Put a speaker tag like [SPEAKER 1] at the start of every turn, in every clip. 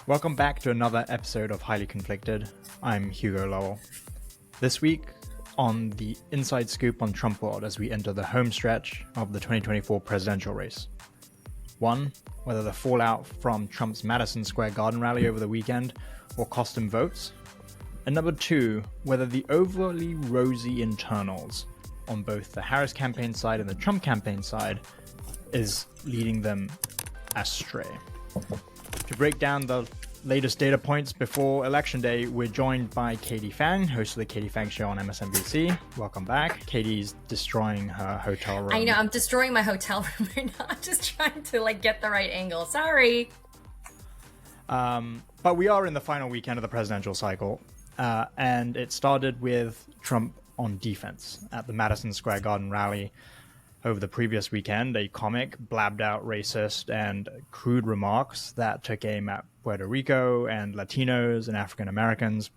[SPEAKER 1] Welcome back to another episode of Highly Conflicted. I'm Hugo Lowell. This week, on the inside scoop on Trump world as we enter the home stretch of the 2024 presidential race. 1. Whether the fallout from Trump's Madison Square Garden rally over the weekend will cost him votes. And number 2, whether the overly rosy internals on both the Harris campaign side and the Trump campaign side is leading them astray. To break down the latest data points before Election Day, we're joined by Katie Phang, host of the Katie Phang Show on MSNBC. Welcome back. Katie's destroying her hotel room.
[SPEAKER 2] I know, I'm destroying my hotel room right now. I'm just trying to get the right angle. Sorry.
[SPEAKER 1] But we are in the final weekend of the presidential cycle, and it started with Trump on defense at the Madison Square Garden rally. Over the previous weekend, a comic blabbed out racist and crude remarks that took aim at Puerto Rico and Latinos and African Americans.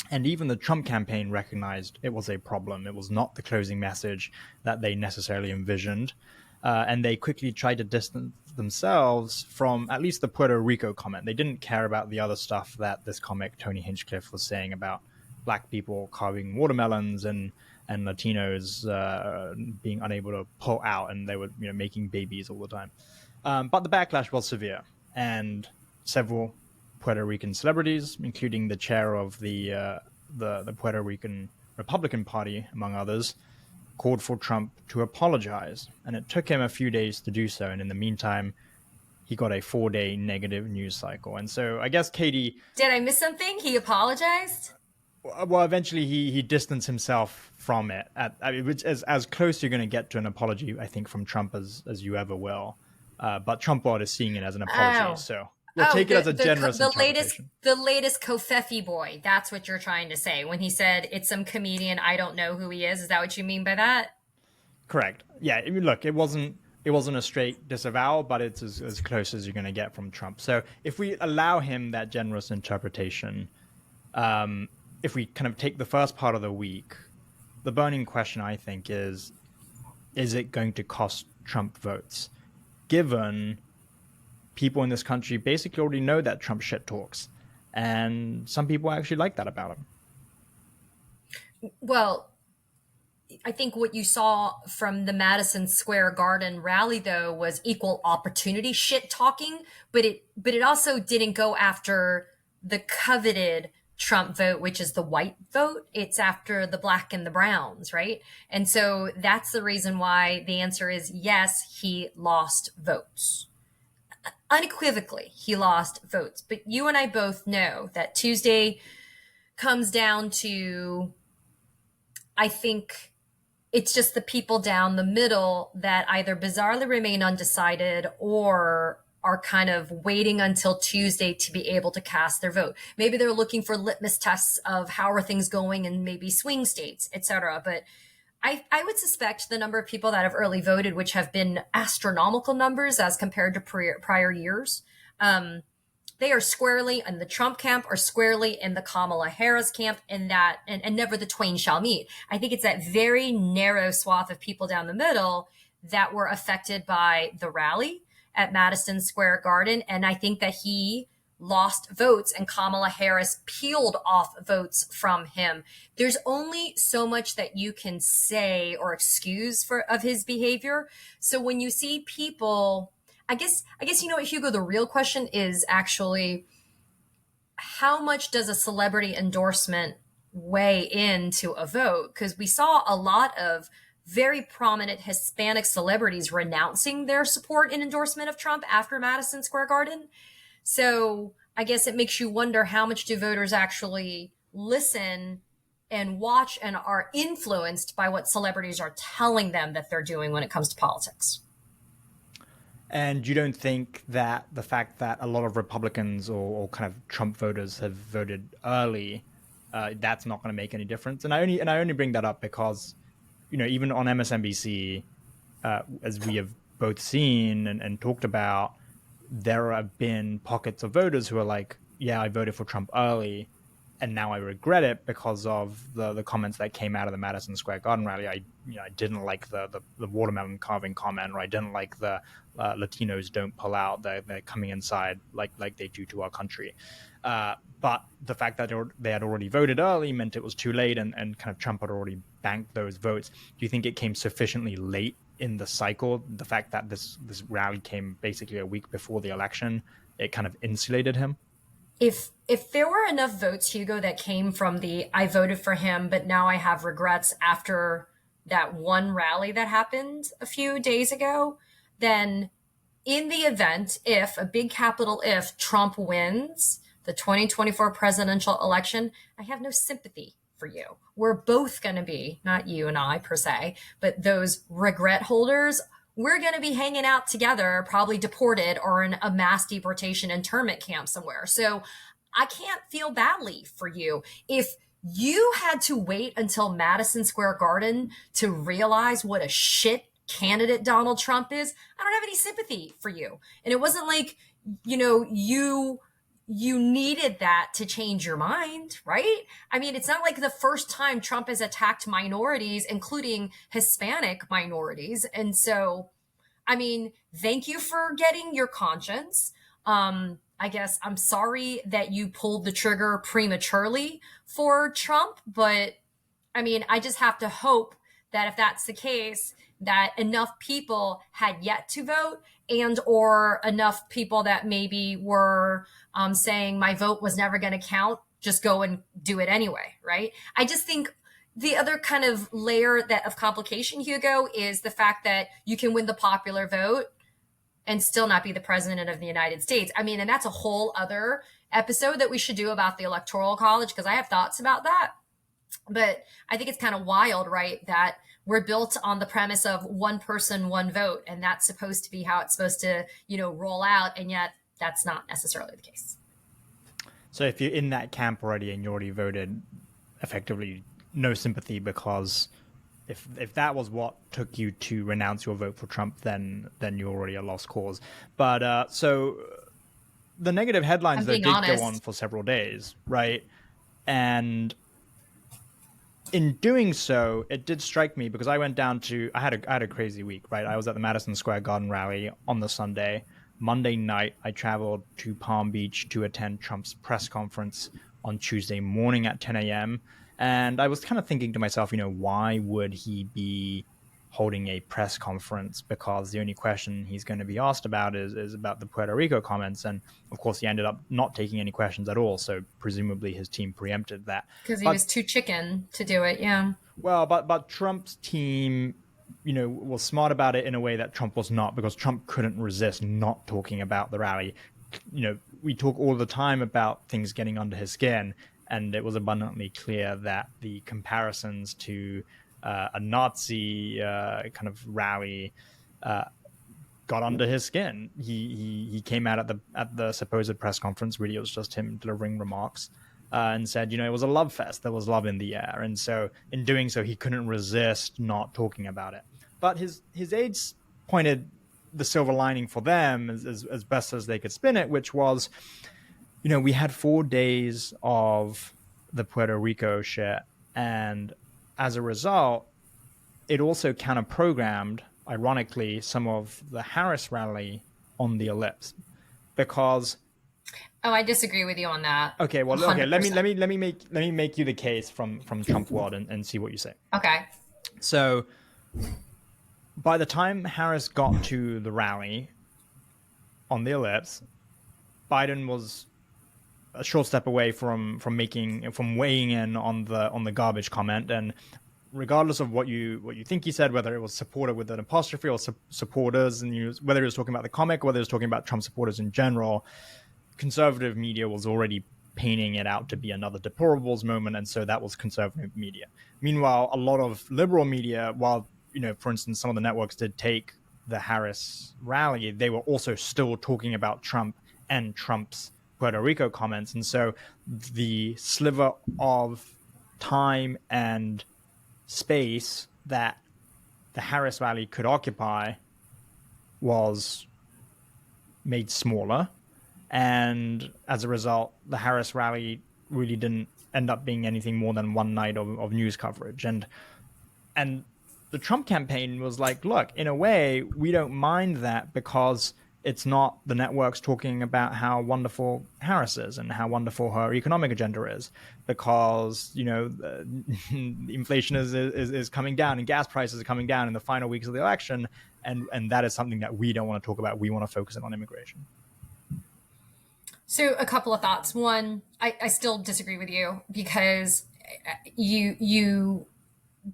[SPEAKER 1] And even the Trump campaign recognized it was a problem. It was not the closing message that they necessarily envisioned. And they quickly tried to distance themselves from at least the Puerto Rico comment. They didn't care about the other stuff that this comic, Tony Hinchcliffe, was saying about black people carving watermelons and Latinos being unable to pull out, and they were making babies all the time. But the backlash was severe, and several Puerto Rican celebrities, including the chair of the Puerto Rican Republican Party, among others, called for Trump to apologize. And it took him a few days to do so. And in the meantime, he got a 4-day negative news cycle. And so I guess, Katie...
[SPEAKER 2] Did I miss something? He apologized?
[SPEAKER 1] Well, eventually he distanced himself from it, which is as close you're going to get to an apology, I think, from Trump as you ever will. But Trump world is seeing it as an apology, so we'll take it as a generous interpretation.
[SPEAKER 2] The latest Kofefi boy, that's what you're trying to say. When he said, it's some comedian, I don't know who he is that what you mean by that?
[SPEAKER 1] Correct. Yeah, I mean, look, it wasn't a straight disavowal, but it's as close as you're going to get from Trump. So if we allow him that generous interpretation... if we kind of take the first part of the week, the burning question, I think, is it going to cost Trump votes? Given people in this country basically already know that Trump shit talks, and some people actually like that about him.
[SPEAKER 2] Well, I think what you saw from the Madison Square Garden rally, though, was equal opportunity shit talking, but it also didn't go after the coveted Trump vote, which is the white vote. It's after the black and the browns, right? And so that's the reason why the answer is yes, he lost votes. Unequivocally, he lost votes. But you and I both know that Tuesday comes down to, I think it's just the people down the middle that either bizarrely remain undecided or are kind of waiting until Tuesday to be able to cast their vote. Maybe they're looking for litmus tests of how are things going in maybe swing states, etc. But I would suspect the number of people that have early voted, which have been astronomical numbers as compared to prior years, they are squarely in the Trump camp or squarely in the Kamala Harris camp, and never the twain shall meet. I think it's that very narrow swath of people down the middle that were affected by the rally at Madison Square Garden. And I think that he lost votes and Kamala Harris peeled off votes from him. There's only so much that you can say or excuse of his behavior. So when you see people, I guess, you know what, Hugo, the real question is actually, how much does a celebrity endorsement weigh into a vote? Because we saw a lot of very prominent Hispanic celebrities renouncing their support and endorsement of Trump after Madison Square Garden. So I guess it makes you wonder, how much do voters actually listen and watch and are influenced by what celebrities are telling them that they're doing when it comes to politics?
[SPEAKER 1] And you don't think that the fact that a lot of Republicans or kind of Trump voters have voted early, that's not going to make any difference? And I only bring that up because, even on MSNBC, as we have both seen and talked about, there have been pockets of voters who are like, yeah, I voted for Trump early. and now I regret it because of the comments that came out of the Madison Square Garden rally. I didn't like the watermelon carving comment, or I didn't like the Latinos don't pull out, they're coming inside like they do to our country. But the fact that they had already voted early meant it was too late, and kind of Trump had already banked those votes. Do you think it came sufficiently late in the cycle? The fact that this rally came basically a week before the election, it kind of insulated him?
[SPEAKER 2] If there were enough votes, Hugo, that came from the I voted for him, but now I have regrets after that one rally that happened a few days ago, then in the event, if a big capital if Trump wins the 2024 presidential election, I have no sympathy for you. We're both going to be, not you and I per se, but those regret holders. We're going to be hanging out together, probably deported or in a mass deportation internment camp somewhere. So I can't feel badly for you. If you had to wait until Madison Square Garden to realize what a shit candidate Donald Trump is, I don't have any sympathy for you. And it wasn't like, you needed that to change your mind, right? I mean, it's not like the first time Trump has attacked minorities, including Hispanic minorities. And so, I mean, thank you for getting your conscience. I guess I'm sorry that you pulled the trigger prematurely for Trump, but I mean, I just have to hope that if that's the case, that enough people had yet to vote, and or enough people that maybe were saying my vote was never going to count, just go and do it anyway, right? I just think the other kind of layer that of complication, Hugo, is the fact that you can win the popular vote and still not be the president of the United States. I mean, and that's a whole other episode that we should do about the Electoral College, because I have thoughts about that. But I think it's kind of wild, right, that we're built on the premise of one person, one vote, and that's supposed to be how it's supposed to, roll out, and yet that's not necessarily the case.
[SPEAKER 1] So if you're in that camp already and you already voted, effectively no sympathy, because if that was what took you to renounce your vote for Trump, then you're already a lost cause. But so the negative headlines that did go on for several days, right? And in doing so, it did strike me, because I went down to, I had a crazy week, right? I was at the Madison Square Garden rally on the Sunday. Monday night, I traveled to Palm Beach to attend Trump's press conference on Tuesday morning at 10 a.m. And I was kind of thinking to myself, why would he be holding a press conference? Because the only question he's going to be asked about is about the Puerto Rico comments. And of course, he ended up not taking any questions at all. So presumably his team preempted that.
[SPEAKER 2] Because he was too chicken to do it, yeah.
[SPEAKER 1] Well, but Trump's team, was smart about it in a way that Trump was not, because Trump couldn't resist not talking about the rally. We talk all the time about things getting under his skin, and it was abundantly clear that the comparisons to a Nazi kind of rally got under his skin. He came out at the supposed press conference. Really, it was just him delivering remarks, and said, it was a love fest. There was love in the air, and so in doing so, he couldn't resist not talking about it. But his aides pointed the silver lining for them as best as they could spin it, which was, we had 4 days of the Puerto Rico shit, and as a result, it also kind of programmed, ironically, some of the Harris rally on the ellipse, because.
[SPEAKER 2] Oh, I disagree with you on that.
[SPEAKER 1] Okay, well, 100%. Okay, let me make you the case from Trump world and see what you say.
[SPEAKER 2] Okay.
[SPEAKER 1] So, by the time Harris got to the rally on the ellipse, Biden was a short step away from weighing in on the garbage comment. And regardless of what you think he said, whether it was supporter with an apostrophe or supporters, and whether he was talking about the comic, whether he was talking about Trump supporters in general, conservative media was already painting it out to be another deplorables moment, and so that was conservative media. Meanwhile, a lot of liberal media, while for instance, some of the networks did take the Harris rally, they were also still talking about Trump and Trump's Puerto Rico comments, and so the sliver of time and space that the Harris rally could occupy was made smaller. And as a result, the Harris rally really didn't end up being anything more than one night of news coverage. And the Trump campaign was like, look, in a way, we don't mind that because it's not the networks talking about how wonderful Harris is and how wonderful her economic agenda is, because inflation is coming down and gas prices are coming down in the final weeks of the election, and that is something that we don't want to talk about. We want to focus in on immigration.
[SPEAKER 2] So a couple of thoughts. One, I still disagree with you because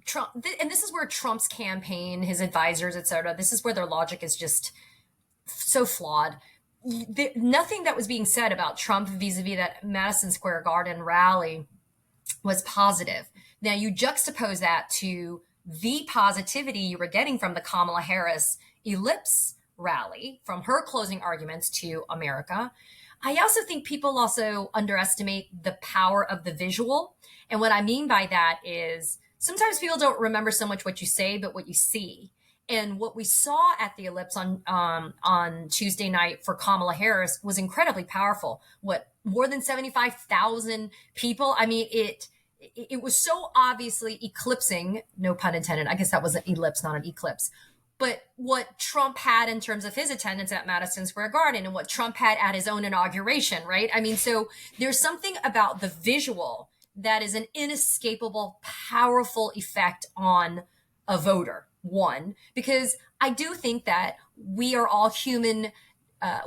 [SPEAKER 2] Trump, and this is where Trump's campaign, his advisors, et cetera, this is where their logic is just so flawed. Nothing that was being said about Trump vis-a-vis that Madison Square Garden rally was positive. Now you juxtapose that to the positivity you were getting from the Kamala Harris ellipse rally, from her closing arguments to America. I also think people also underestimate the power of the visual. And what I mean by that is sometimes people don't remember so much what you say, but what you see. And what we saw at the ellipse on Tuesday night for Kamala Harris was incredibly powerful. What, more than 75,000 people? I mean, it was so obviously eclipsing, no pun intended. I guess that was an ellipse, not an eclipse. But what Trump had in terms of his attendance at Madison Square Garden and what Trump had at his own inauguration, right? I mean, so there's something about the visual that is an inescapable, powerful effect on a voter. One, because I do think that we are all human,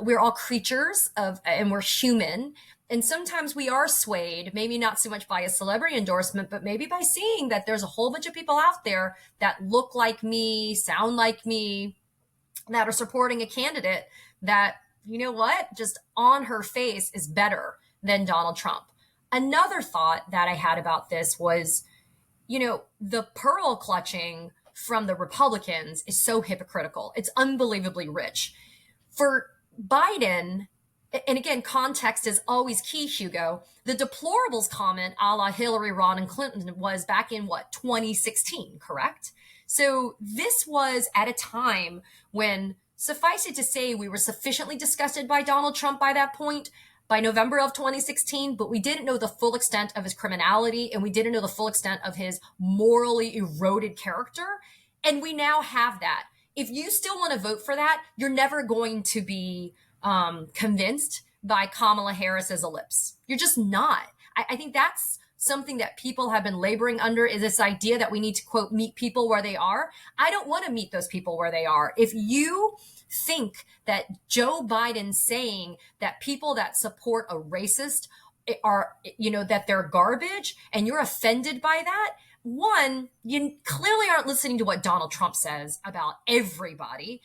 [SPEAKER 2] we're all creatures and we're human. And sometimes we are swayed, maybe not so much by a celebrity endorsement, but maybe by seeing that there's a whole bunch of people out there that look like me, sound like me, that are supporting a candidate that, you know what, just on her face is better than Donald Trump. Another thought that I had about this was, the pearl clutching from the Republicans is so hypocritical. It's unbelievably rich. For Biden, and again, context is always key, Hugo, the deplorables comment a la Hillary, Ron, and Clinton was back in 2016, correct? So this was at a time when, suffice it to say, we were sufficiently disgusted by Donald Trump by that point, by November of 2016, but we didn't know the full extent of his criminality and we didn't know the full extent of his morally eroded character. And we now have that. If you still want to vote for that, you're never going to be convinced by Kamala Harris's ellipse. You're just not. I think that's something that people have been laboring under, is this idea that we need to, quote, meet people where they are. I don't want to meet those people where they are. If you think that Joe Biden saying that people that support a racist are, that they're garbage and you're offended by that, one, you clearly aren't listening to what Donald Trump says about everybody.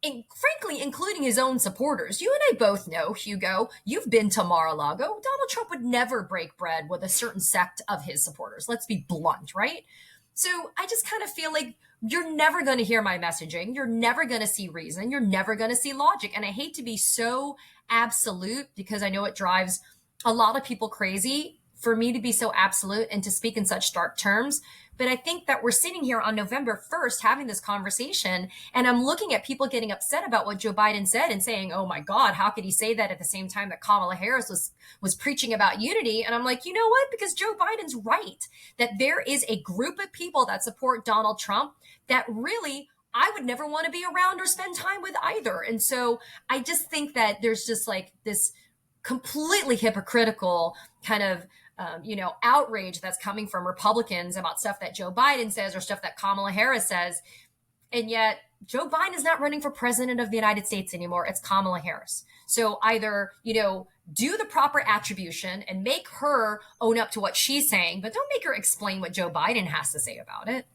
[SPEAKER 2] And frankly, including his own supporters. You and I both know, Hugo, you've been to Mar-a-Lago. Donald Trump would never break bread with a certain sect of his supporters. Let's be blunt, right? So I just kind of feel like you're never going to hear my messaging. You're never going to see reason. You're never going to see logic. And I hate to be so absolute because I know it drives a lot of people crazy for me to be so absolute and to speak in such stark terms. But I think that we're sitting here on November 1st having this conversation, and I'm looking at people getting upset about what Joe Biden said and saying, oh my God, how could he say that at the same time that Kamala Harris was preaching about unity? And I'm like, you know what? Because Joe Biden's right, that there is a group of people that support Donald Trump that really I would never want to be around or spend time with either. And so I just think that there's just like this completely hypocritical kind of outrage that's coming from Republicans about stuff that Joe Biden says or stuff that Kamala Harris says. And yet Joe Biden is not running for president of the United States anymore. It's Kamala Harris. So either, do the proper attribution and make her own up to what she's saying, but don't make her explain what Joe Biden has to say about it.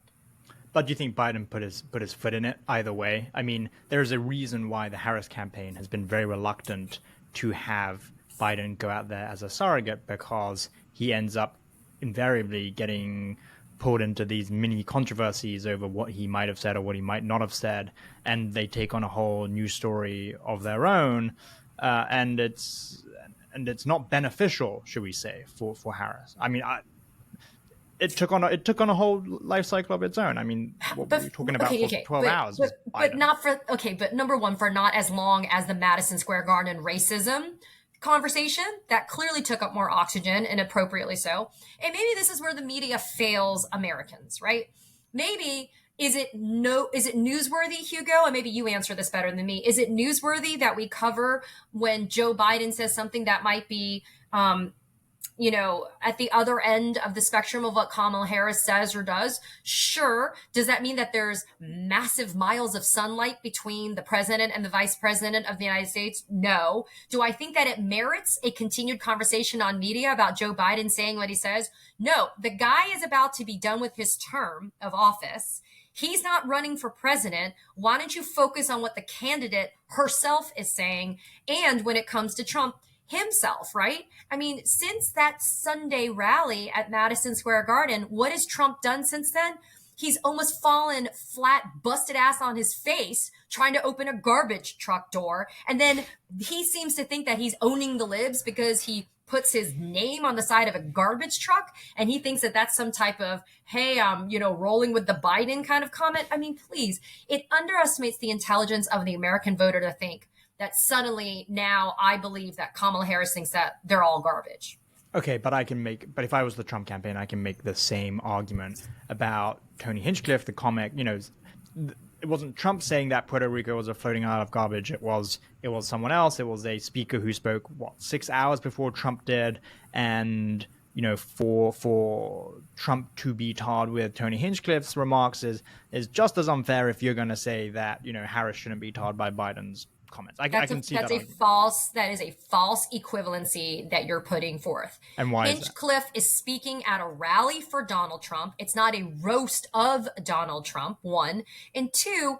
[SPEAKER 1] But do you think Biden put his foot in it either way? I mean, there's a reason why the Harris campaign has been very reluctant to have Biden go out there as a surrogate, because he ends up invariably getting pulled into these mini controversies over what he might have said or what he might not have said, and they take on a whole new story of their own, and it's not beneficial, should we say, for Harris. I mean, it took on a whole life cycle of its own. I mean, what were we talking about for 12 hours?
[SPEAKER 2] But not for, but number one, for not as long as the Madison Square Garden racism. conversation that clearly took up more oxygen, and appropriately so. And maybe this is where the media fails Americans, right? Maybe is it newsworthy, Hugo? And maybe you answer this better than me. Is it newsworthy that we cover when Joe Biden says something that might be at the other end of the spectrum of what Kamala Harris says or does? Sure. Does that mean that there's massive miles of sunlight between the president and the vice president of the United States? No. Do I think that it merits a continued conversation on media about Joe Biden saying what he says? No. The guy is about to be done with his term of office. He's not running for president. Why don't you focus on what the candidate herself is saying? And when it comes to Trump himself, right? I mean, since that Sunday rally at Madison Square Garden, what has Trump done since then? He's almost fallen flat, busted ass on his face trying to open a garbage truck door. And then he seems to think that he's owning the libs because he puts his name on the side of a garbage truck. And he thinks that that's some type of, hey, rolling with the Biden kind of comment. I mean, please, it underestimates the intelligence of the American voter to think that suddenly now I believe that Kamala Harris thinks that they're all garbage.
[SPEAKER 1] Okay, but if I was the Trump campaign, I can make the same argument about Tony Hinchcliffe, the comic. It wasn't Trump saying that Puerto Rico was a floating isle of garbage. It was someone else. It was a speaker who spoke 6 hours before Trump did, and for Trump to be tarred with Tony Hinchcliffe's remarks is just as unfair if you're going to say that Harris shouldn't be tarred by Biden's comments. I can see that.
[SPEAKER 2] That is a false equivalency that you're putting forth.
[SPEAKER 1] And why
[SPEAKER 2] Hinchcliffe is speaking at a rally for Donald Trump. It's not a roast of Donald Trump, one. And two,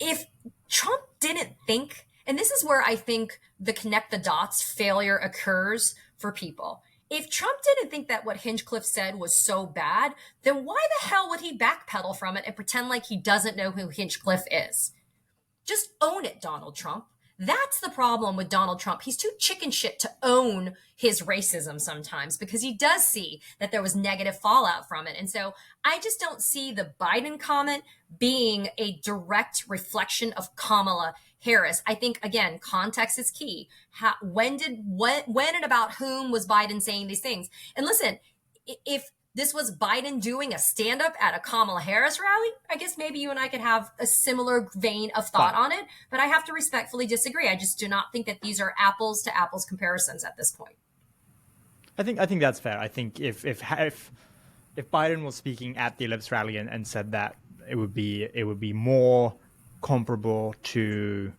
[SPEAKER 2] if Trump didn't think, and this is where I think the connect the dots failure occurs for people. If Trump didn't think that what Hinchcliffe said was so bad, then why the hell would he backpedal from it and pretend like he doesn't know who Hinchcliffe is? Just own it, Donald Trump. That's the problem with Donald Trump. He's too chicken shit to own his racism sometimes because he does see that there was negative fallout from it. And so I just don't see the Biden comment being a direct reflection of Kamala Harris. I think, again, context is key. When and about whom was Biden saying these things? And listen, if this was Biden doing a stand-up at a Kamala Harris rally, I guess maybe you and I could have a similar vein of thought on it, but I have to respectfully disagree. I just do not think that these are apples to apples comparisons at this point.
[SPEAKER 1] I think that's fair. I think if Biden was speaking at the Ellipse rally and said that, it would be more comparable to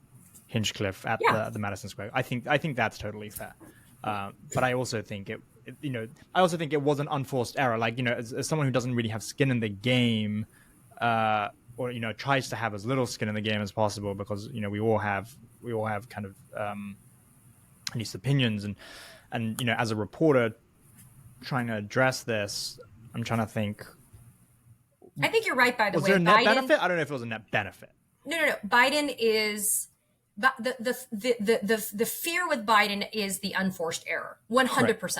[SPEAKER 1] Hinchcliffe at the Madison Square. I think that's totally fair. But I also think it was an unforced error. Like, as someone who doesn't really have skin in the game, or tries to have as little skin in the game as possible, because we all have kind of at least opinions, and as a reporter trying to address this, I'm trying to think.
[SPEAKER 2] I think you're right. By the way,
[SPEAKER 1] was there a net benefit? I don't know if it was a net benefit.
[SPEAKER 2] No. Biden is. The fear with Biden is the unforced error. 100%.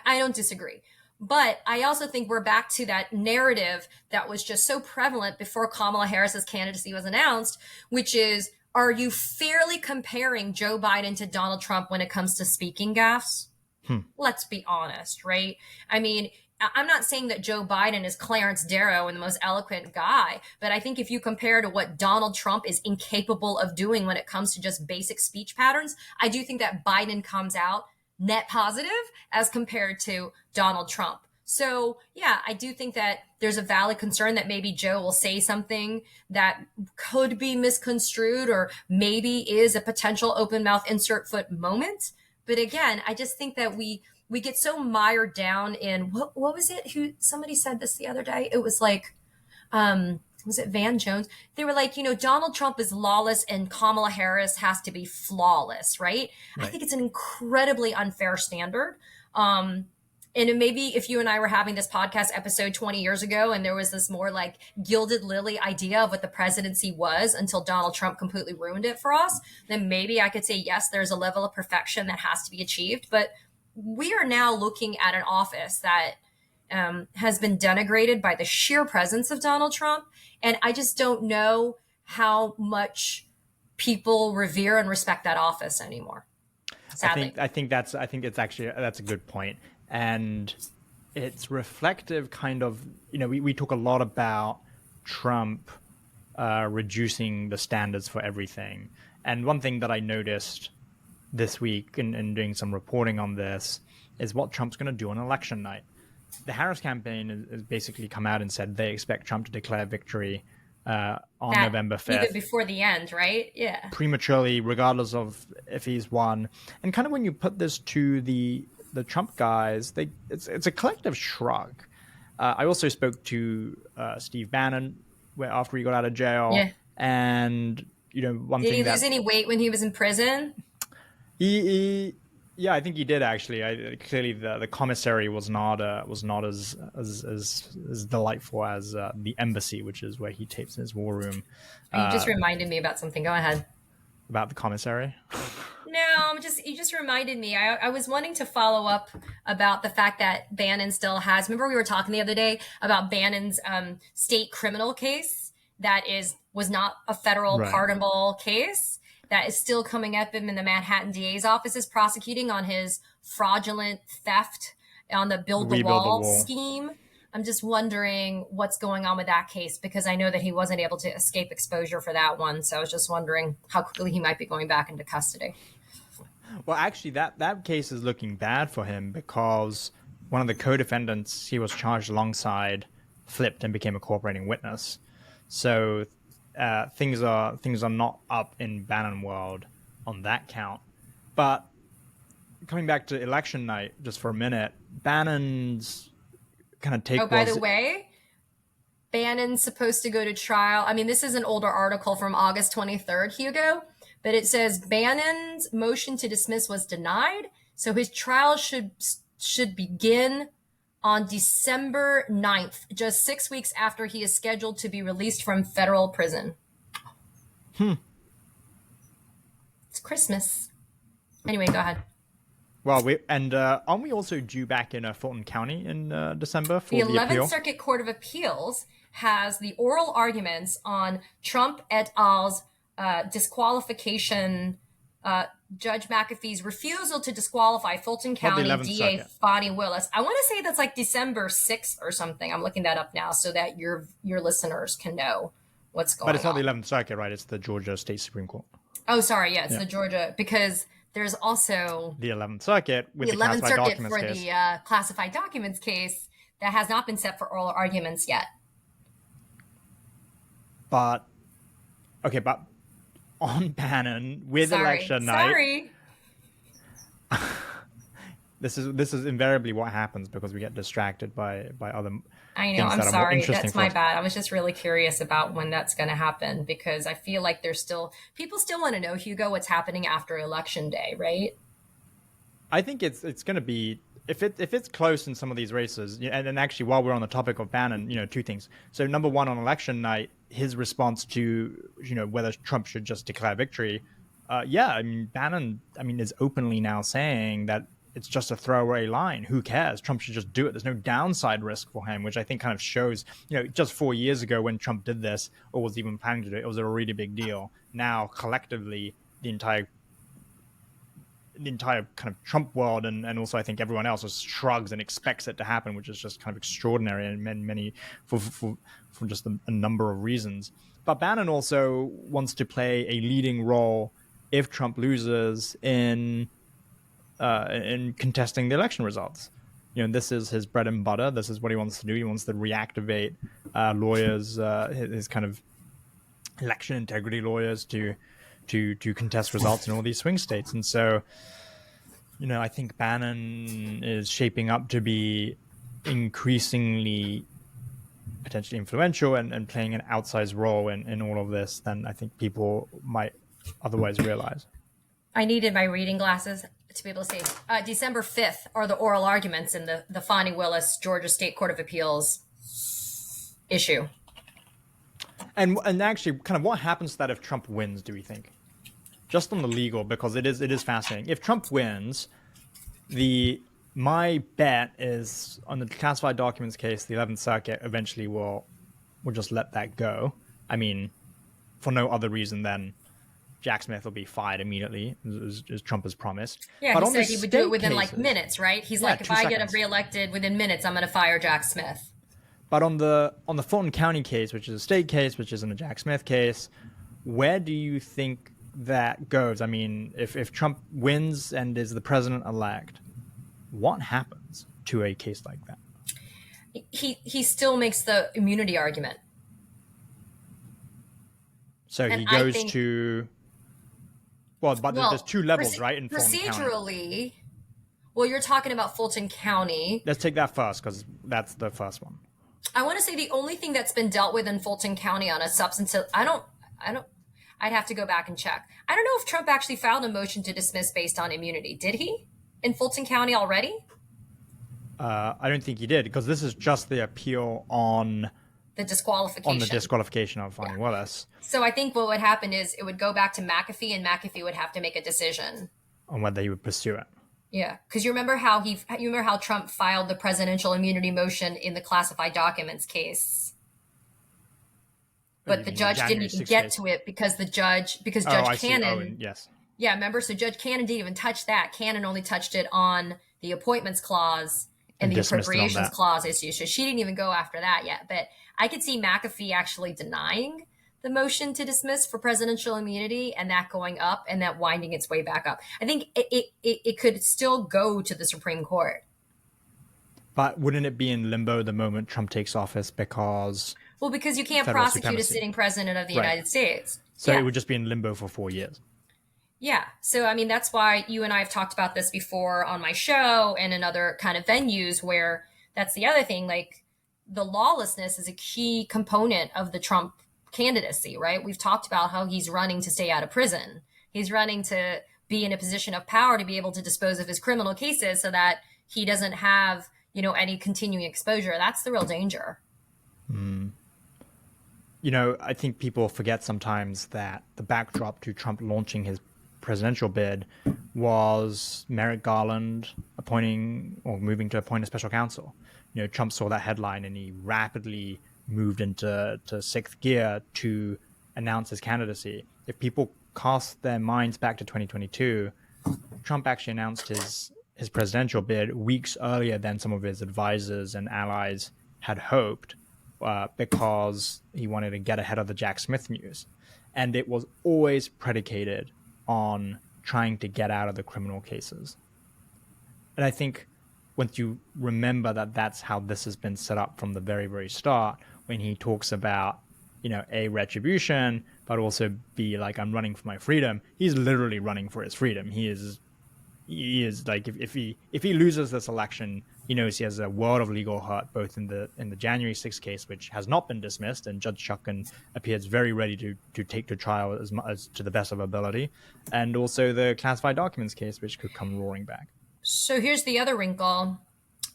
[SPEAKER 2] I don't disagree. But I also think we're back to that narrative that was just so prevalent before Kamala Harris's candidacy was announced, which is, are you fairly comparing Joe Biden to Donald Trump when it comes to speaking gaffes? Let's be honest, right? I mean, I'm not saying that Joe Biden is Clarence Darrow and the most eloquent guy, but I think if you compare to what Donald Trump is incapable of doing when it comes to just basic speech patterns, I do think that Biden comes out net positive as compared to Donald Trump. So yeah, I do think that there's a valid concern that maybe Joe will say something that could be misconstrued or maybe is a potential open mouth insert foot moment. But again, I just think that we get so mired down in what was it? Somebody said this the other day. It was like, was it Van Jones? They were like, Donald Trump is lawless and Kamala Harris has to be flawless, right? I think it's an incredibly unfair standard. And maybe if you and I were having this podcast episode 20 years ago and there was this more like gilded lily idea of what the presidency was until Donald Trump completely ruined it for us, then maybe I could say, yes, there's a level of perfection that has to be achieved. But we are now looking at an office that has been denigrated by the sheer presence of Donald Trump. And I just don't know how much people revere and respect that office anymore. sadly.
[SPEAKER 1] I think it's actually that's a good point, and it's reflective, kind of. We talk a lot about Trump reducing the standards for everything, and one thing that I noticed this week in doing some reporting on this is what Trump's going to do on election night. The Harris campaign has basically come out and said they expect Trump to declare victory on
[SPEAKER 2] That
[SPEAKER 1] November
[SPEAKER 2] even
[SPEAKER 1] 5th.
[SPEAKER 2] before the end, right? Yeah.
[SPEAKER 1] Prematurely, regardless of if he's won. And kind of when you put this to the Trump guys, it's a collective shrug. I also spoke to Steve Bannon after he got out of jail,
[SPEAKER 2] Yeah.
[SPEAKER 1] and one
[SPEAKER 2] Did
[SPEAKER 1] thing
[SPEAKER 2] he
[SPEAKER 1] that
[SPEAKER 2] lose any weight when he was in prison?
[SPEAKER 1] he yeah, I think he did actually. Clearly, the commissary was not as delightful as the embassy, which is where he tapes in his war room.
[SPEAKER 2] You just reminded me about something. Go ahead.
[SPEAKER 1] About the commissary.
[SPEAKER 2] No, you just reminded me. I was wanting to follow up about the fact that Bannon still has. Remember, we were talking the other day about Bannon's state criminal case that was not a federal
[SPEAKER 1] Right.
[SPEAKER 2] pardonable case that is still coming up him in the Manhattan DA's office is prosecuting on his fraudulent theft on the Build the
[SPEAKER 1] Rebuild the
[SPEAKER 2] Wall
[SPEAKER 1] Wall.
[SPEAKER 2] scheme. I'm just wondering what's going on with that case because I know that he wasn't able to escape exposure for that one. So I was just wondering how quickly he might be going back into custody.
[SPEAKER 1] Well, actually, that case is looking bad for him because one of the co-defendants he was charged alongside flipped and became a cooperating witness. So things are not up in Bannon world on that count. But coming back to election night just for a minute, Bannon's kind of take.
[SPEAKER 2] Oh, by the way, Bannon's supposed to go to trial. I mean, this is an older article from August 23rd, Hugo, but it says Bannon's motion to dismiss was denied, so his trial should begin on December 9th, just 6 weeks after he is scheduled to be released from federal prison. It's Christmas. Anyway, go ahead.
[SPEAKER 1] Well, aren't we also due back in Fulton County in December for
[SPEAKER 2] The
[SPEAKER 1] the
[SPEAKER 2] 11th
[SPEAKER 1] appeal?
[SPEAKER 2] Circuit Court of Appeals has the oral arguments on Trump et al.'s disqualification, Judge McAfee's refusal to disqualify Fulton County
[SPEAKER 1] 11th
[SPEAKER 2] DA
[SPEAKER 1] Circuit.
[SPEAKER 2] Fani Willis. I want to say that's like December 6th or something. I'm looking that up now so that your listeners can know what's going on.
[SPEAKER 1] But it's not the 11th Circuit, right? It's the Georgia State Supreme Court.
[SPEAKER 2] Oh, sorry. Yeah, it's the Georgia, because there's also
[SPEAKER 1] The 11th Circuit with
[SPEAKER 2] the
[SPEAKER 1] the
[SPEAKER 2] 11th
[SPEAKER 1] classified
[SPEAKER 2] Circuit
[SPEAKER 1] documents
[SPEAKER 2] for
[SPEAKER 1] case.
[SPEAKER 2] the classified documents case that has not been set for oral arguments yet.
[SPEAKER 1] But on Bannon with election night,
[SPEAKER 2] Sorry.
[SPEAKER 1] this is invariably what happens because we get distracted by other.
[SPEAKER 2] I know.
[SPEAKER 1] things
[SPEAKER 2] I'm
[SPEAKER 1] that are more
[SPEAKER 2] sorry.
[SPEAKER 1] interesting
[SPEAKER 2] That's
[SPEAKER 1] for
[SPEAKER 2] my
[SPEAKER 1] us.
[SPEAKER 2] bad. I was just really curious about when that's going to happen because I feel like people still want to know, Hugo, what's happening after election day, right?
[SPEAKER 1] I think it's going to be if it's close in some of these races, and actually while we're on the topic of Bannon, two things. So number one, on election night, his response to whether Trump should just declare victory. Bannon, is openly now saying that it's just a throwaway line. Who cares? Trump should just do it. There's no downside risk for him, which I think kind of shows, just 4 years ago when Trump did this or was even planning to do it, it was a really big deal. Now, collectively, the entire kind of Trump world and also I think everyone else just shrugs and expects it to happen, which is just kind of extraordinary and many for just a number of reasons. But Bannon also wants to play a leading role if Trump loses in contesting the election results. This is his bread and butter. This is what he wants to do. He wants to reactivate lawyers, his kind of election integrity lawyers to contest results in all these swing states. And so, I think Bannon is shaping up to be increasingly potentially influential and playing an outsized role in all of this than I think people might otherwise realize.
[SPEAKER 2] I needed my reading glasses to be able to see. December 5th are the oral arguments in the Fani Willis Georgia State Court of Appeals issue. And
[SPEAKER 1] actually, kind of what happens to that if Trump wins, do we think? Just on the legal, because it is fascinating. If Trump wins, my bet is on the classified documents case, the 11th Circuit eventually will just let that go. For no other reason than Jack Smith will be fired immediately, as Trump has promised.
[SPEAKER 2] Yeah,
[SPEAKER 1] But
[SPEAKER 2] he
[SPEAKER 1] on
[SPEAKER 2] said
[SPEAKER 1] the
[SPEAKER 2] he would do it
[SPEAKER 1] state
[SPEAKER 2] within like
[SPEAKER 1] cases,
[SPEAKER 2] minutes, right? He's
[SPEAKER 1] yeah,
[SPEAKER 2] like, if
[SPEAKER 1] 2
[SPEAKER 2] I get
[SPEAKER 1] seconds.
[SPEAKER 2] reelected within minutes, I'm going to fire Jack Smith.
[SPEAKER 1] But on the Fulton County case, which is a state case, which isn't a Jack Smith case, where do you think that goes? I mean, if Trump wins and is the president-elect, what happens to a case like that?
[SPEAKER 2] He still makes the immunity argument.
[SPEAKER 1] So
[SPEAKER 2] And
[SPEAKER 1] he
[SPEAKER 2] I
[SPEAKER 1] goes
[SPEAKER 2] think,
[SPEAKER 1] to, well, but there's 2 levels, right, in Fulton County.
[SPEAKER 2] procedurally, well, you're talking about Fulton County.
[SPEAKER 1] Let's take that first, because that's the first one.
[SPEAKER 2] I want to say the only thing that's been dealt with in Fulton County on a substantive, I'd have to go back and check. I don't know if Trump actually filed a motion to dismiss based on immunity. Did he in Fulton County already?
[SPEAKER 1] I don't think he did, because this is just the appeal on
[SPEAKER 2] The disqualification.
[SPEAKER 1] disqualification of Fani Willis,
[SPEAKER 2] So I think what would happen is it would go back to McAfee, and McAfee would have to make a decision.
[SPEAKER 1] on whether he would pursue it.
[SPEAKER 2] Yeah, because you remember how Trump filed the presidential immunity motion in the classified documents case, but the judge didn't even get to it because Judge Cannon.
[SPEAKER 1] Yes.
[SPEAKER 2] Yeah, remember? So Judge Cannon didn't even touch that. Cannon only touched it on the appointments clause and the appropriations clause issue. So she didn't even go after that yet. But I could see McAfee actually denying the motion to dismiss for presidential immunity and that going up and that winding its way back up. I think it could still go to the Supreme Court.
[SPEAKER 1] But wouldn't it be in limbo the moment Trump takes office because...
[SPEAKER 2] Well, because you can't prosecute a sitting president of the United States.
[SPEAKER 1] So it would just be in limbo for 4 years.
[SPEAKER 2] Yeah. So, I mean, that's why you and I have talked about this before on my show and in other kind of venues where that's the other thing. Like, the lawlessness is a key component of the Trump candidacy, right? We've talked about how he's running to stay out of prison. He's running to be in a position of power to be able to dispose of his criminal cases so that he doesn't have, any continuing exposure. That's the real danger.
[SPEAKER 1] I think people forget sometimes that the backdrop to Trump launching his presidential bid was Merrick Garland moving to appoint a special counsel. Trump saw that headline and he rapidly moved into sixth gear to announce his candidacy. If people cast their minds back to 2022, Trump actually announced his presidential bid weeks earlier than some of his advisors and allies had hoped, because he wanted to get ahead of the Jack Smith news. And it was always predicated on trying to get out of the criminal cases. And I think once you remember that that's how this has been set up from the very, very start, when he talks about, a retribution, but also be like, I'm running for my freedom, he's literally running for his freedom. He is like, if he loses this election, he knows he has a world of legal hurt, both in the January 6th case, which has not been dismissed, and Judge Chutkan appears very ready to take to trial as to the best of ability, and also the classified documents case, which could come roaring back.
[SPEAKER 2] So here's the other wrinkle.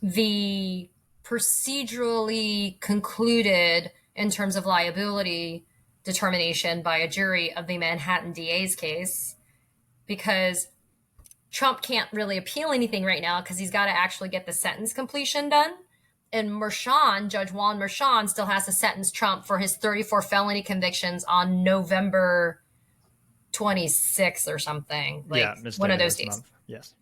[SPEAKER 2] The procedurally concluded in terms of liability determination by a jury of the Manhattan DA's case, because Trump can't really appeal anything right now because he's got to actually get the sentence completion done. And Judge Juan Merchan still has to sentence Trump for his 34 felony convictions on November 26th or something. One of those days.
[SPEAKER 1] Month. Yes.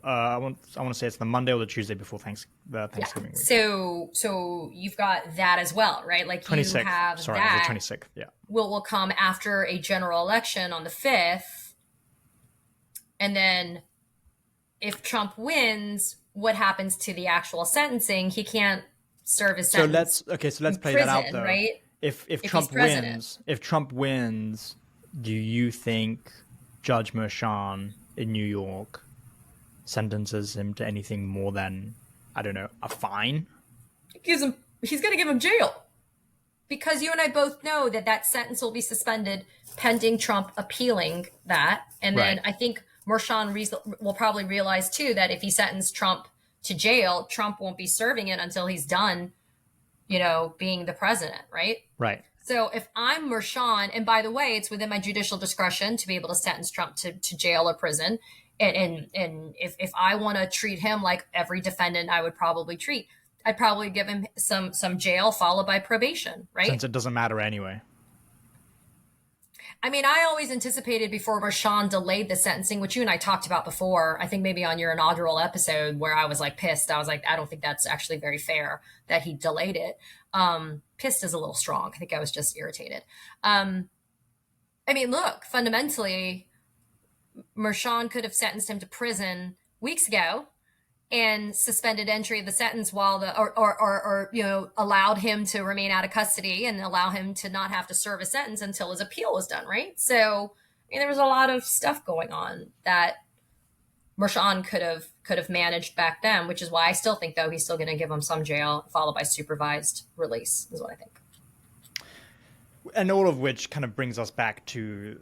[SPEAKER 1] I want to say it's the Monday or the Tuesday before Thanksgiving week.
[SPEAKER 2] So you've got that as well, right? Like
[SPEAKER 1] 26th.
[SPEAKER 2] You have
[SPEAKER 1] Sorry,
[SPEAKER 2] that.
[SPEAKER 1] The 26th. Yeah.
[SPEAKER 2] Will come after a general election on the 5th. And then if Trump wins, what happens to the actual sentencing? He can't serve his sentence.
[SPEAKER 1] So let's play that out though.
[SPEAKER 2] Right?
[SPEAKER 1] If Trump wins, do you think Judge Merchan in New York sentences him to anything more than, I don't know, a fine?
[SPEAKER 2] He's going to give him jail. Because you and I both know that sentence will be suspended pending Trump appealing that. And then I think Merchan will probably realize too that if he sentenced Trump to jail, Trump won't be serving it until he's done, being the president, right?
[SPEAKER 1] Right.
[SPEAKER 2] So if I'm Merchan, and by the way, it's within my judicial discretion to be able to sentence Trump to jail or prison. And if I want to treat him like every defendant I would probably treat, I'd probably give him some jail followed by probation, right?
[SPEAKER 1] Since it doesn't matter anyway.
[SPEAKER 2] I mean, I always anticipated before Rashawn delayed the sentencing, which you and I talked about before. I think maybe on your inaugural episode where I was like pissed. I was like, I don't think that's actually very fair that he delayed it. Pissed is a little strong. I think I was just irritated. I mean, look, fundamentally, Rashawn could have sentenced him to prison weeks ago and suspended entry of the sentence while or allowed him to remain out of custody and allow him to not have to serve a sentence until his appeal was done, right? So I mean, there was a lot of stuff going on that Marshawn could have managed back then, which is why I still think though he's still going to give him some jail followed by supervised release is what I think.
[SPEAKER 1] And all of which kind of brings us back to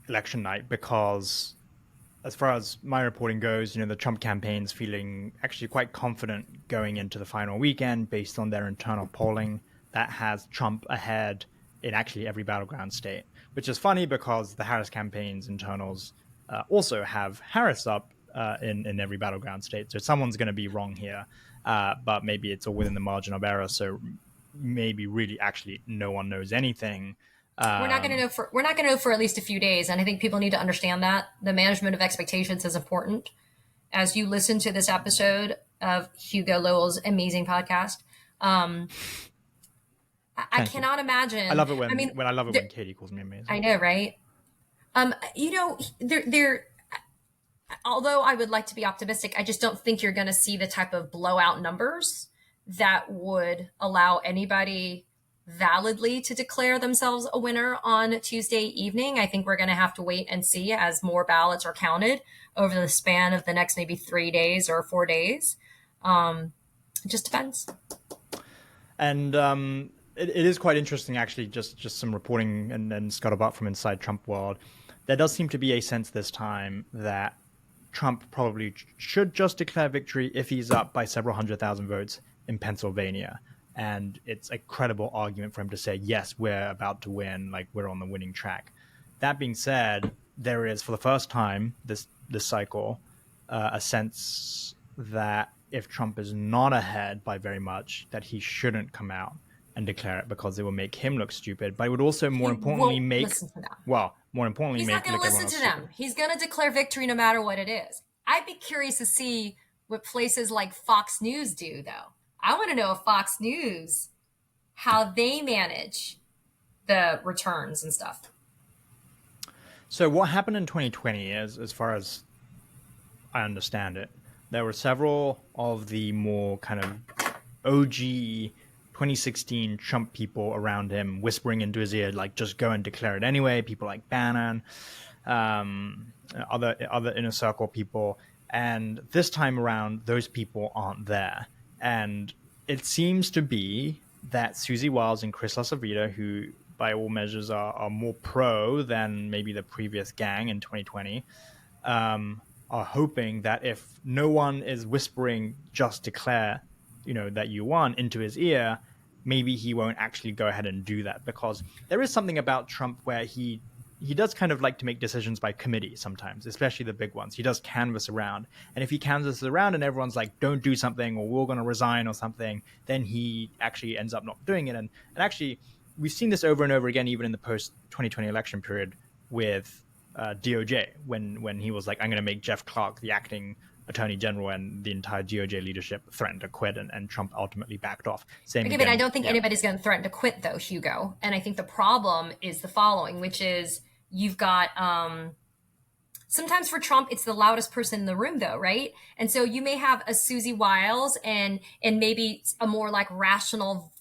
[SPEAKER 1] election night, because as far as my reporting goes, the Trump campaign's feeling actually quite confident going into the final weekend based on their internal polling that has Trump ahead in actually every battleground state, which is funny because the Harris campaign's internals also have Harris up in every battleground state. So someone's going to be wrong here, but maybe it's all within the margin of error. So maybe really actually no one knows anything.
[SPEAKER 2] We're not going to know for at least a few days, and I think people need to understand that the management of expectations is important. As you listen to this episode of Hugo Lowell's amazing podcast, I cannot imagine.
[SPEAKER 1] I love it when Katie calls me amazing.
[SPEAKER 2] I know, right? Although I would like to be optimistic, I just don't think you're going to see the type of blowout numbers that would allow anybody validly to declare themselves a winner on Tuesday evening. I think we're going to have to wait and see as more ballots are counted over the span of the next maybe 3 days or 4 days. It just depends.
[SPEAKER 1] And it is quite interesting, actually, just some reporting and scuttlebutt from inside Trump world. There does seem to be a sense this time that Trump probably should just declare victory if he's up by several 100,000 votes in Pennsylvania. And it's a credible argument for him to say, yes, we're about to win, like we're on the winning track. That being said, there is, for the first time this cycle, a sense that if Trump is not ahead by very much, that he shouldn't come out and declare it because it will make him look stupid. But it would also, more importantly,
[SPEAKER 2] he's not going to listen to them. He's going to declare victory no matter what it is. I'd be curious to see what places like Fox News do, though. I want to know if Fox News, how they manage the returns and stuff.
[SPEAKER 1] So what happened in 2020 is, as far as I understand it, there were several of the more kind of OG 2016 Trump people around him whispering into his ear, like, just go and declare it anyway. People like Bannon, other inner circle people. And this time around, those people aren't there. And it seems to be that Susie Wiles and Chris LaSavita, who by all measures are more pro than maybe the previous gang in 2020, are hoping that if no one is whispering just declare, that you won into his ear, maybe he won't actually go ahead and do that. Because there is something about Trump where he does kind of like to make decisions by committee sometimes, especially the big ones. He does canvass around. And if he canvasses around and everyone's like, don't do something, or we're going to resign or something, then he actually ends up not doing it. And actually, we've seen this over and over again, even in the post-2020 election period with DOJ, when he was like, I'm going to make Jeff Clark the acting attorney general, and the entire DOJ leadership threatened to quit, and Trump ultimately backed off.
[SPEAKER 2] But I don't think anybody's going to threaten to quit, though, Hugo. And I think the problem is the following, which is you've got sometimes for Trump, it's the loudest person in the room, though, right? And so you may have a Susie Wiles and maybe a more like rational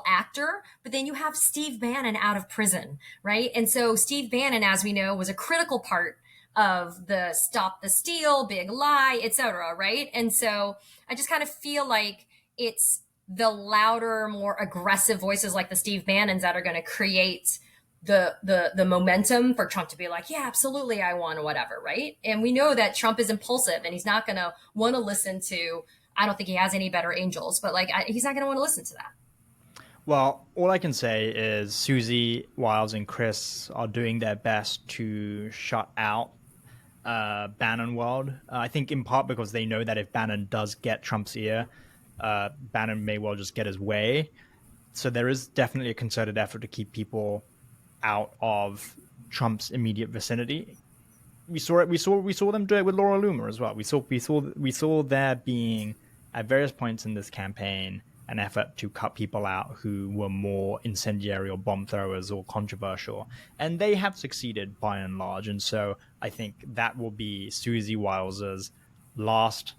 [SPEAKER 2] actor, but then you have Steve Bannon out of prison, right? And so Steve Bannon, as we know, was a critical part of the Stop the Steal, Big Lie, etc., right? And so I just kind of feel like it's the louder, more aggressive voices like the Steve Bannons that are going to create the momentum for Trump to be like, yeah, absolutely, I won, or whatever, right? And we know that Trump is impulsive and he's not going to want to listen to, I don't think he has any better angels, but he's not going to want to listen to that.
[SPEAKER 1] Well, all I can say is Susie Wiles and Chris are doing their best to shut out Bannon world. I think in part because they know that if Bannon does get Trump's ear, Bannon may well just get his way. So there is definitely a concerted effort to keep people out of Trump's immediate vicinity. We saw them do it with Laura Loomer as well. We saw there being at various points in this campaign an effort to cut people out who were more incendiary or bomb throwers or controversial, and they have succeeded by and large. And so I think that will be Susie Wiles's last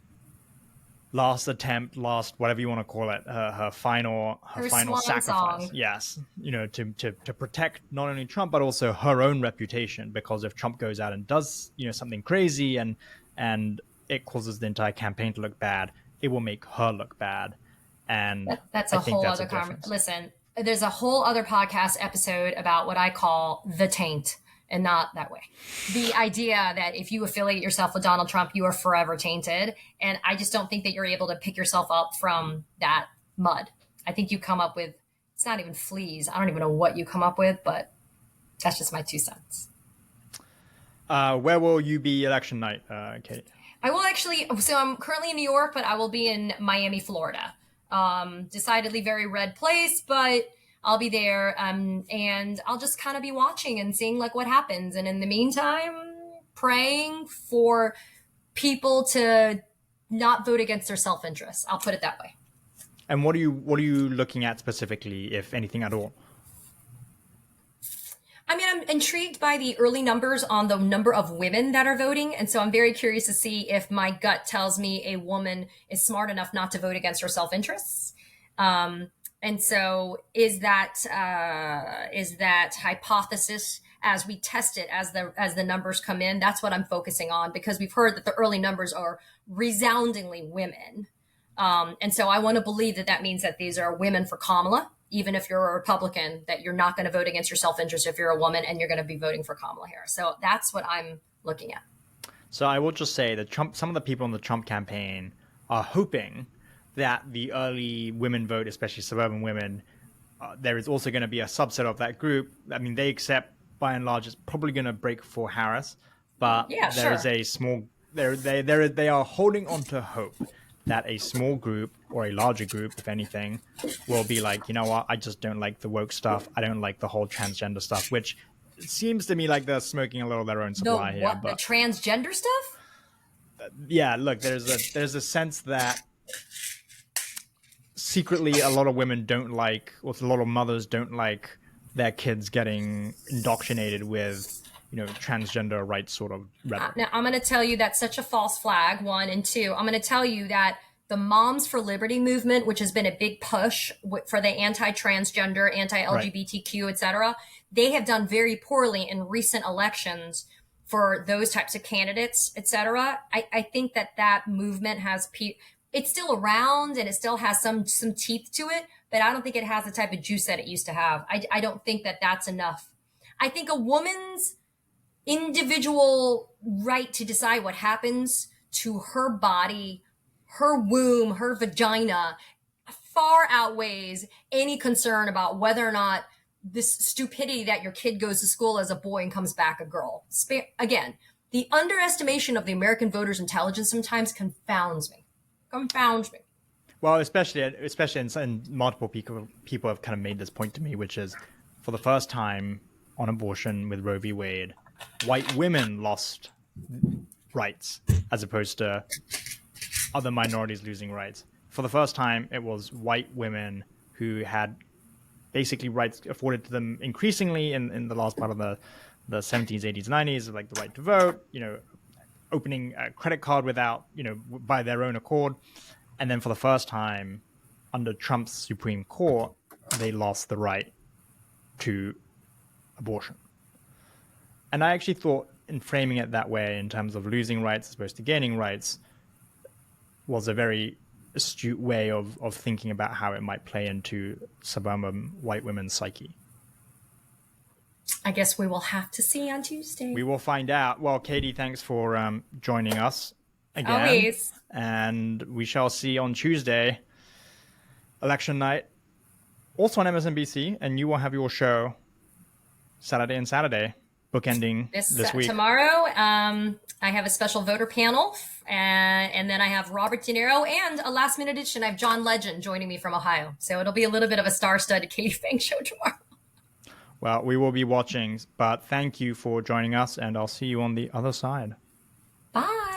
[SPEAKER 1] attempt, last whatever you want to call it, her final sacrifice.
[SPEAKER 2] Song.
[SPEAKER 1] Yes, to protect not only Trump but also her own reputation, because if Trump goes out and does something crazy and it causes the entire campaign to look bad, it will make her look bad. And
[SPEAKER 2] that's a whole other conversation. Listen, there's a whole other podcast episode about what I call the taint. And not that way. The idea that if you affiliate yourself with Donald Trump, you are forever tainted. And I just don't think that you're able to pick yourself up from that mud. I think you come up with, it's not even fleas. I don't even know what you come up with, but that's just my 2 cents.
[SPEAKER 1] Where will you be election night, Kate?
[SPEAKER 2] I will actually, so I'm currently in New York, but I will be in Miami, Florida. Decidedly very red place, but I'll be there, and I'll just kind of be watching and seeing like what happens. And in the meantime, praying for people to not vote against their self-interest. I'll put it that way.
[SPEAKER 1] And what are you looking at specifically, if anything at all?
[SPEAKER 2] I mean, I'm intrigued by the early numbers on the number of women that are voting. And so I'm very curious to see if my gut tells me a woman is smart enough not to vote against her self-interests. And so is that hypothesis, as we test it, as the numbers come in, that's what I'm focusing on, because we've heard that the early numbers are resoundingly women. And so I want to believe that means that these are women for Kamala, even if you're a Republican, that you're not going to vote against your self-interest if you're a woman, and you're going to be voting for Kamala Harris. So that's what I'm looking at. So
[SPEAKER 1] I will just say that some of the people in the Trump campaign are hoping that the early women vote, especially suburban women, there is also going to be a subset of that group. I mean, they accept, by and large, it's probably going to break for Harris, but there is a small, they are holding on to hope that a small group or a larger group, if anything, will be like, you know what, I just don't like the woke stuff. I don't like the whole transgender stuff, which seems to me like they're smoking a little of their own supply here.
[SPEAKER 2] The transgender stuff?
[SPEAKER 1] Yeah, look, there's a sense that secretly a lot of women don't like, or a lot of mothers don't like their kids getting indoctrinated with, transgender rights sort of rhetoric. Now, I'm going to tell you that's such a false flag, 1, and 2. I'm going to tell you that the Moms for Liberty movement, which has been a big push for the anti-transgender, anti-LGBTQ, et cetera, they have done very poorly in recent elections for those types of candidates, et cetera. I think that movement has it's still around and it still has some teeth to it, but I don't think it has the type of juice that it used to have. I don't think that that's enough. I think a woman's individual right to decide what happens to her body, her womb, her vagina far outweighs any concern about whether or not this stupidity that your kid goes to school as a boy and comes back a girl. Again, the underestimation of the American voters' intelligence sometimes confounds me. Well, especially and multiple people have kind of made this point to me, which is, for the first time on abortion with Roe v. Wade, white women lost rights as opposed to other minorities losing rights. For the first time, it was white women who had basically rights afforded to them increasingly in the last part of the 70s, 80s, 90s, like the right to vote, opening a credit card without, by their own accord. And then for the first time under Trump's Supreme Court, they lost the right to abortion. And I actually thought, in framing it that way, in terms of losing rights as opposed to gaining rights, was a very astute way of thinking about how it might play into suburban white women's psyche. I guess we will have to see on Tuesday. We will find out. Well, Katie, thanks for joining us again. Always. And we shall see on Tuesday, election night, also on MSNBC, and you will have your show Saturday and Saturday, bookending this week. Tomorrow, I have a special voter panel, and then I have Robert De Niro, and a last minute edition. I have John Legend joining me from Ohio. So it'll be a little bit of a star-studded Katie Phang show tomorrow. Well, we will be watching, but thank you for joining us, and I'll see you on the other side.
[SPEAKER 2] Bye.